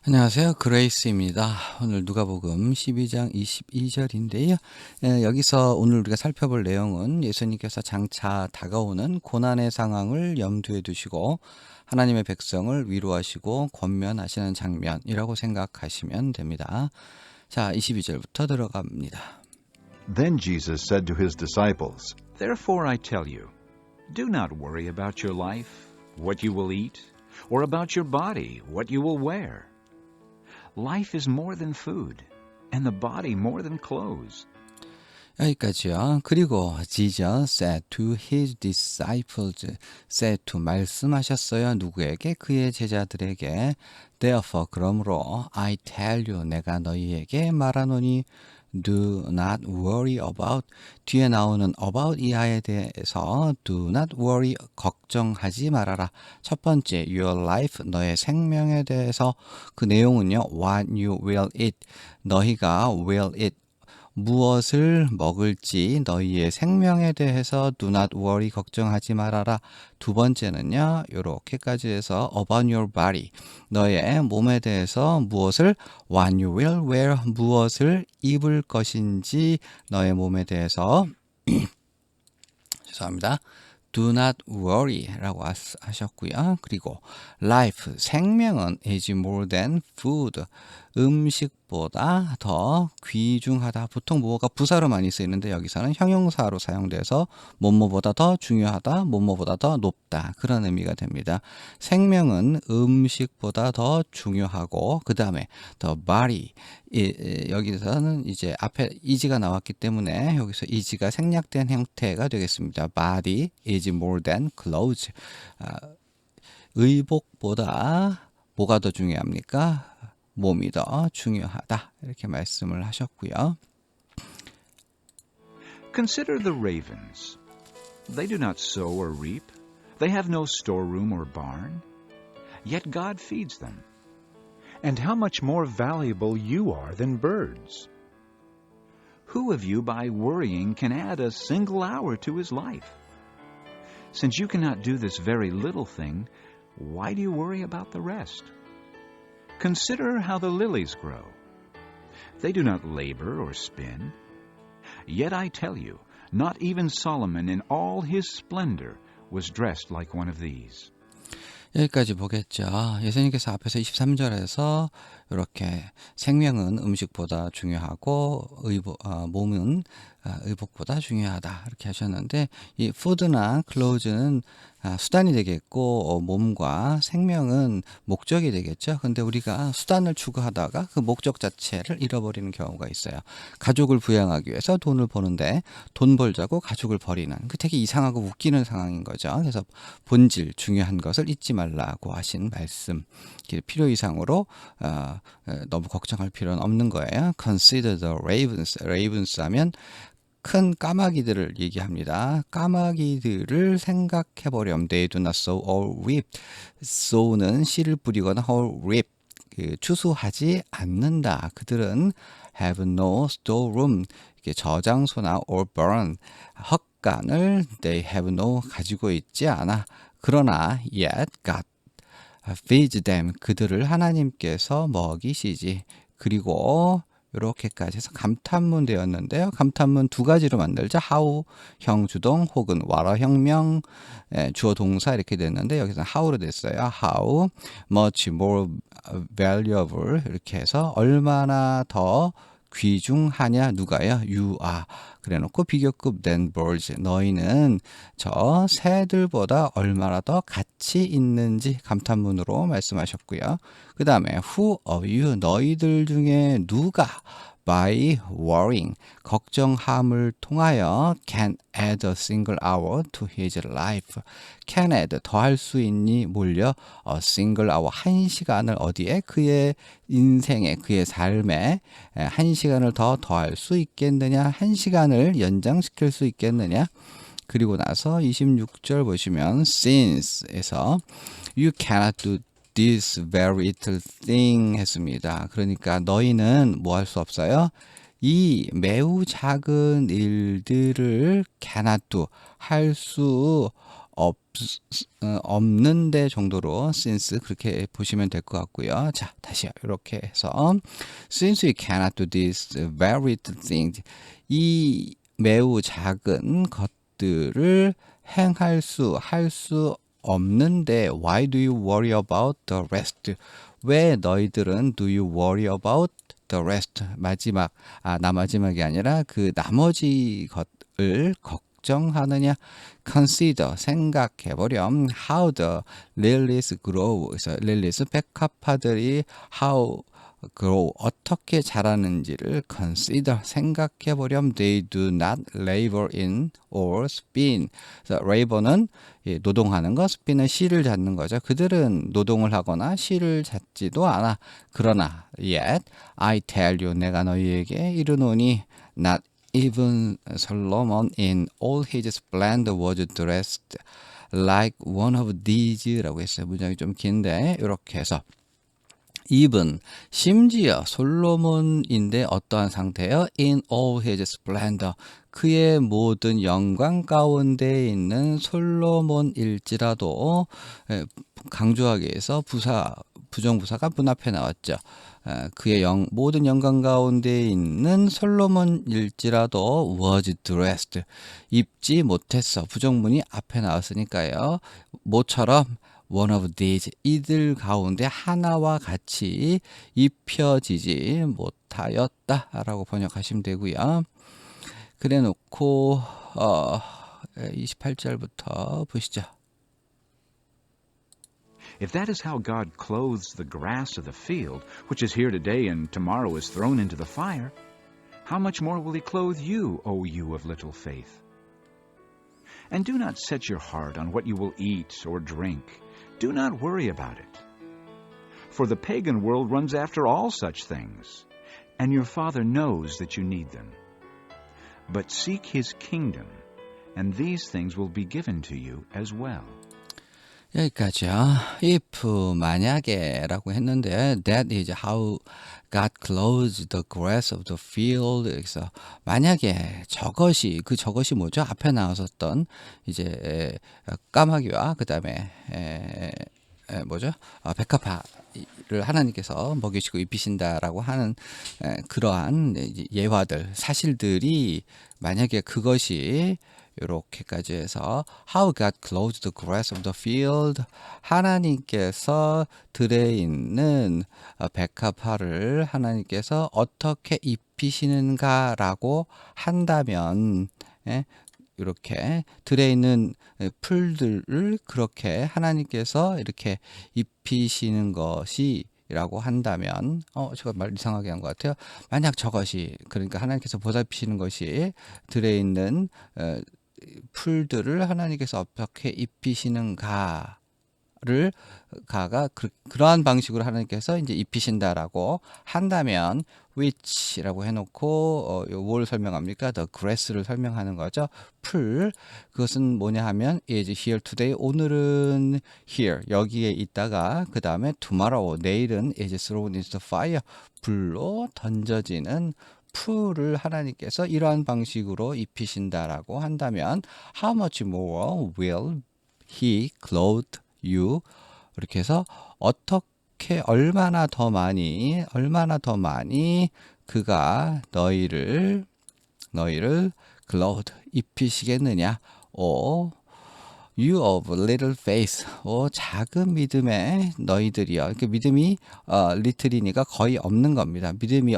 안녕하세요. 그레이스입니다. 오늘 누가복음 12장 22절인데요. 여기서 오늘 우리가 살펴볼 내용은 예수님께서 장차 다가오는 고난의 상황을 염두에 두시고 하나님의 백성을 위로하시고 권면하시는 장면이라고 생각하시면 됩니다. 자, 22절부터 들어갑니다. Then Jesus said to his disciples, Therefore I tell you, do not worry about your life, what you will eat, or about your body, what you will wear. Life is more than food, and the body more than clothes. 여기까지요. 그리고 Jesus said to his disciples, said to 말씀하셨어요. 누구에게? 그의 제자들에게. Therefore, 그러므로 I tell you, 내가 너희에게 말하노니 do not worry about, 뒤에 나오는 about 이하에 대해서 do not worry, 걱정하지 말아라. 첫 번째, your life, 너의 생명에 대해서. 그 내용은요, what you will eat, 너희가 will eat, 무엇을 먹을지 너희의 생명에 대해서 do not worry, 걱정하지 말아라. 두 번째는요, 요렇게까지 해서 about your body, 너의 몸에 대해서 무엇을 what you will wear, 무엇을 입을 것인지 너의 몸에 대해서 죄송합니다. do not worry 라고 하셨고요. 그리고 life, 생명은 is more than food, 음식보다 더 귀중하다. 보통 뭐가 부사로 많이 쓰이는데 여기서는 형용사로 사용돼서 뭐뭐보다 더 중요하다, 뭐뭐보다 더 높다, 그런 의미가 됩니다. 생명은 음식보다 더 중요하고, 그 다음에 the body, 여기서는 이제 앞에 is가 나왔기 때문에 여기서 is가 생략된 형태가 되겠습니다. body is more than clothes. 의복보다 뭐가 더 중요합니까? 몸이 더 중요하다. 이렇게 말씀을 하셨고요. Consider the ravens. They do not sow or reap. They have no storeroom or barn. Yet God feeds them. And how much more valuable you are than birds. Who of you by worrying can add a single hour to his life? Since you cannot do this very little thing, why do you worry about the rest? Consider how the lilies grow. They do not labor or spin. Yet I tell you, not even Solomon in all his splendor was dressed like one of these. 여기까지 보겠죠. 예수님께서 앞에서 23절에서 이렇게 생명은 음식보다 중요하고 몸은 의복보다 중요하다 이렇게 하셨는데, 이 푸드나 클로즈는 수단이 되겠고 몸과 생명은 목적이 되겠죠. 근데 우리가 수단을 추구하다가 그 목적 자체를 잃어버리는 경우가 있어요. 가족을 부양하기 위해서 돈을 버는데 돈 벌자고 가족을 버리는, 그 되게 이상하고 웃기는 상황인 거죠. 그래서 본질, 중요한 것을 잊지 말라고 하신 말씀, 필요 이상으로 너무 걱정할 필요는 없는 거예요. Consider the ravens. ravens 하면 큰 까마귀들을 얘기합니다. 까마귀들을 생각해보렴. They do not sow or reap. sow는 씨를 뿌리거나 or reap, 추수하지 않는다. 그들은 have no storeroom, 저장소나 or barn, 헛간을 they have no, 가지고 있지 않아. 그러나 yet God feeds them, 그들을 하나님께서 먹이시지. 그리고 이렇게까지 해서 감탄문 되었는데요. 감탄문 두 가지로 만들자. how형 주동 혹은 what형 명, 주어 동사 이렇게 됐는데 여기서는 how로 됐어요. how much more valuable, 이렇게 해서 얼마나 더 귀중하냐, 누가요? you are. 그래놓고 비교급 than birds, 너희는 저 새들보다 얼마나 더 가치 있는지 감탄문으로 말씀하셨고요. 그 다음에 who of you, 너희들 중에 누가 by worrying, 걱정함을 통하여 can add a single hour to his life. can add, 더할 수 있니, 몰려 a single hour, 한 시간을 어디에? 그의 인생에, 그의 삶에 한 시간을 더할 수 있겠느냐, 한 시간을 연장시킬 수 있겠느냐. 그리고 나서 26절 보시면 since에서 you cannot do this very little thing 했습니다. 그러니까 너희는 뭐 할 수 없어요? 이 매우 작은 일들을 cannot do, 할 수 없는데 정도로 since 그렇게 보시면 될 것 같고요. 자, 다시요. 이렇게 해서 since we cannot do these very things, 이 매우 작은 것들을 할 수 없는데 why do you worry about the rest? 왜 너희들은 do you worry about the rest? 나 마지막이 아니라 그 나머지 것을 걱정하느냐? Consider, 생각해보렴. How the lilies grow. 그래서 lilies, 백합화들이 how grow, 어떻게 자라는지를 consider, 생각해보렴. They do not labor in or spin. 그래서 labor는 노동하는 거, spin은 실을 잡는 거죠. 그들은 노동을 하거나 실을 잡지도 않아. 그러나 yet I tell you, 내가 너희에게 이르노니 not even Solomon in all his splendor was dressed like one of these 라고 했어요. 문장이 좀 긴데 이렇게 해서 even 심지어 솔로몬인데 어떠한 상태예요? In all his splendor, 그의 모든 영광 가운데 있는 솔로몬일지라도, 강조하기 위해서 부정부사가 문 앞에 나왔죠. 그의 모든 영광 가운데 있는 솔로몬일지라도 was dressed, 입지 못했어. 부정문이 앞에 나왔으니까요. 모처럼 one of these, 이들 가운데 하나와 같이 입혀지지 못하였다라고 번역하시면 되고요. 그래 놓고 28절부터 보시죠. If that is how God clothes the grass of the field, which is here today and tomorrow is thrown into the fire, how much more will he clothe you, O you of little faith? And do not set your heart on what you will eat or drink. Do not worry about it. For the pagan world runs after all such things, and your Father knows that you need them. But seek his kingdom, and these things will be given to you as well. 여기까지요. If, 만약에 라고 했는데 that is how God clothes the grass of the field. 그래서 만약에 저것이 뭐죠? 앞에 나왔었던 이제 까마귀와 그 다음에 뭐죠? 백합화를 하나님께서 먹이시고 입히신다라고 하는 그러한 예화들, 사실들이 만약에 그것이 이렇게까지 해서 How God clothes the grass of the field, 하나님께서 들에 있는 백합화를 하나님께서 어떻게 입히시는가라고 한다면, 이렇게 들에 있는 풀들을 그렇게 하나님께서 이렇게 입히시는 것이 라고 한다면, 제가 말 이상하게 한 것 같아요. 만약 저것이, 그러니까 하나님께서 보살피시는 것이 들에 있는 풀들을 하나님께서 어떻게 입히시는가를 그러한 방식으로 하나님께서 이제 입히신다라고 한다면 which라고 해놓고 뭘 설명합니까? The grass를 설명하는 거죠. 풀. 그것은 뭐냐 하면 is here today, 오늘은 here, 여기에 있다가 그 다음에 tomorrow, 내일은 is thrown into the fire, 불로 던져지는 풀을 하나님께서 이러한 방식으로 입히신다라고 한다면 how much more will he clothe you, 이렇게 해서 어떻게 얼마나 더 많이 그가 너희를 clothe, 입히시겠느냐. You of little faith, 작은 믿음의 너희들이여. 이렇게 믿음이 little이니까 거의 없는 겁니다. 믿음이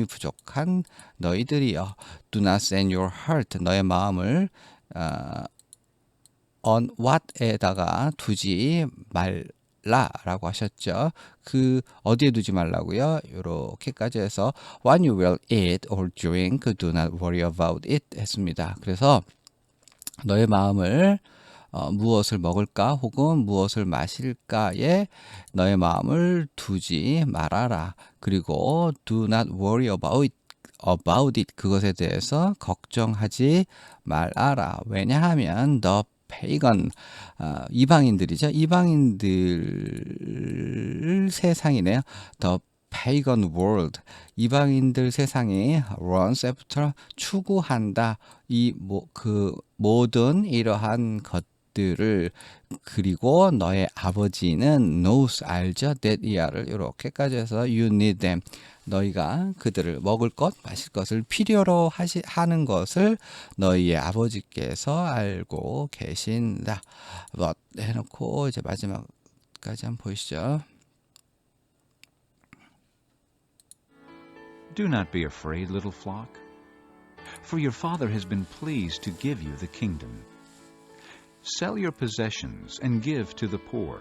부족한 너희들이여. Do not set your heart, 너의 마음을 on what에다가 두지 말라라고 하셨죠. 그 어디에 두지 말라고요? 이렇게까지 해서 What you will eat or drink, do not worry about it 했습니다. 그래서 너의 마음을 무엇을 먹을까 혹은 무엇을 마실까에 너의 마음을 두지 말아라. 그리고 do not worry about it, 그것에 대해서 걱정하지 말아라. 왜냐하면 the pagan, 이방인들이죠. 이방인들 세상이네요. the pagan world, 이방인들 세상이 runs after, 추구한다. 그 모든 이러한 것들이 그들을 그리고 너의 아버지는 knows 알죠 that 이하를 이렇게까지 해서 you need them 너희가 그들을 먹을 것 마실 것을 필요로 하는 것을 너희의 아버지께서 알고 계신다. but 해놓고 이제 마지막까지 한번 보시죠. Do not be afraid, little flock, for your Father has been pleased to give you the kingdom. Sell your possessions and give to the poor.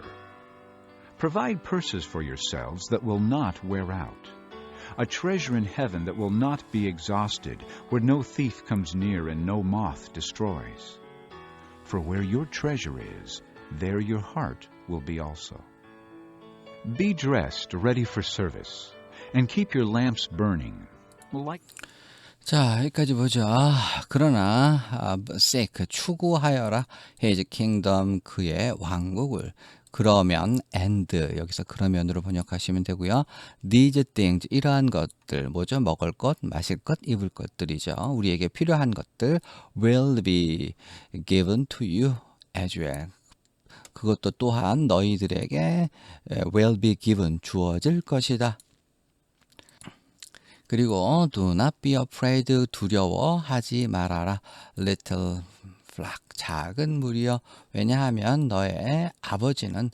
Provide purses for yourselves that will not wear out, a treasure in heaven that will not be exhausted, where no thief comes near and no moth destroys. For where your treasure is, there your heart will be also. Be dressed, ready for service, and keep your lamps burning. Like 자, 여기까지 보죠. 그러나 seek 추구하여라 his kingdom 그의 왕국을 그러면 and 여기서 그러면으로 번역하시면 되고요. these things 이러한 것들 뭐죠? 먹을 것, 마실 것, 입을 것들이죠. 우리에게 필요한 것들 will be given to you as well. 그것도 또한 너희들에게 will be given 주어질 것이다. 그리고 do not be afraid 두려워하지 말아라 little flock 작은 무리여 왜냐하면 너의 아버지는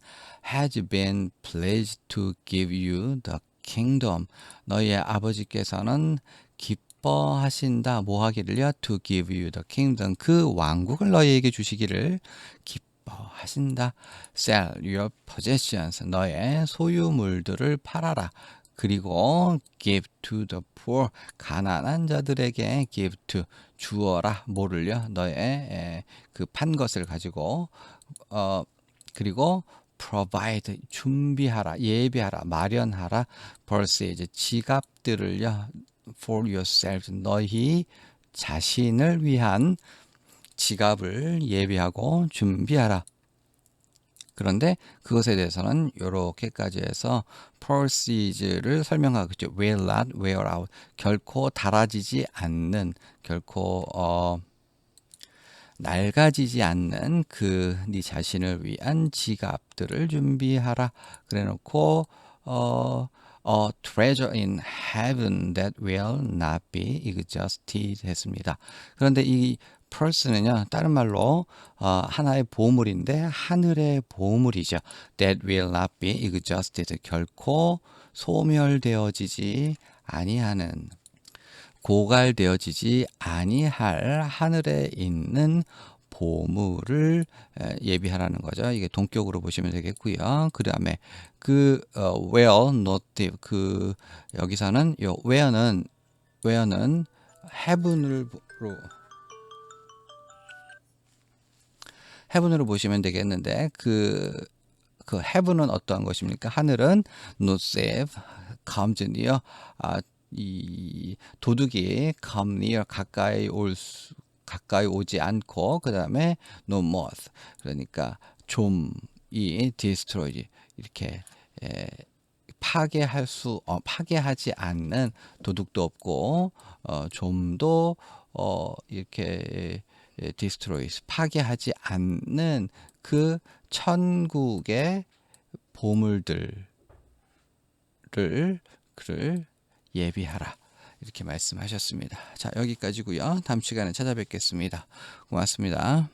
has been pleased to give you the kingdom 너희의 아버지께서는 기뻐하신다 뭐 하기를요 to give you the kingdom 그 왕국을 너희에게 주시기를 기뻐하신다 sell your possessions 너의 소유물들을 팔아라 그리고 give to the poor 가난한 자들에게 give to 주어라 뭐를요 너의 그 판 것을 가지고 그리고 provide 준비하라 예비하라 마련하라 벌써 이제 지갑들을요 for yourself 너희 자신을 위한 지갑을 예비하고 준비하라. 그런데 그것에 대해서는 이렇게까지 해서 proceeds를 설명하고 있죠. will not wear out. 결코 닳아지지 않는, 결코 낡아지지 않는 그 네 자신을 위한 지갑들을 준비하라. 그래놓고 a treasure in heaven that will not be exhausted 했습니다. 그런데 이 purse는요 다른 말로 하나의 보물인데 하늘의 보물이죠. That will not be exhausted 결코 소멸되어지지 아니하는 고갈되어지지 아니할 하늘에 있는 보물을 예비하라는 거죠. 이게 동격으로 보시면 되겠고요. 그 다음에 그 where not deep 그 여기서는 요 where는 heaven으로 보시면 되겠는데 그 heaven은 어떠한 것입니까? 하늘은 not safe comes near 이 도둑이 come near 가까이 오지 않고 그 다음에 no moth 그러니까 좀이 destroy 이렇게 파괴하지 않는 도둑도 없고 좀도 이렇게 destroy 파괴하지 않는 그 천국의 보물들을 예비하라 이렇게 말씀하셨습니다. 자 여기까지고요. 다음 시간에 찾아뵙겠습니다. 고맙습니다.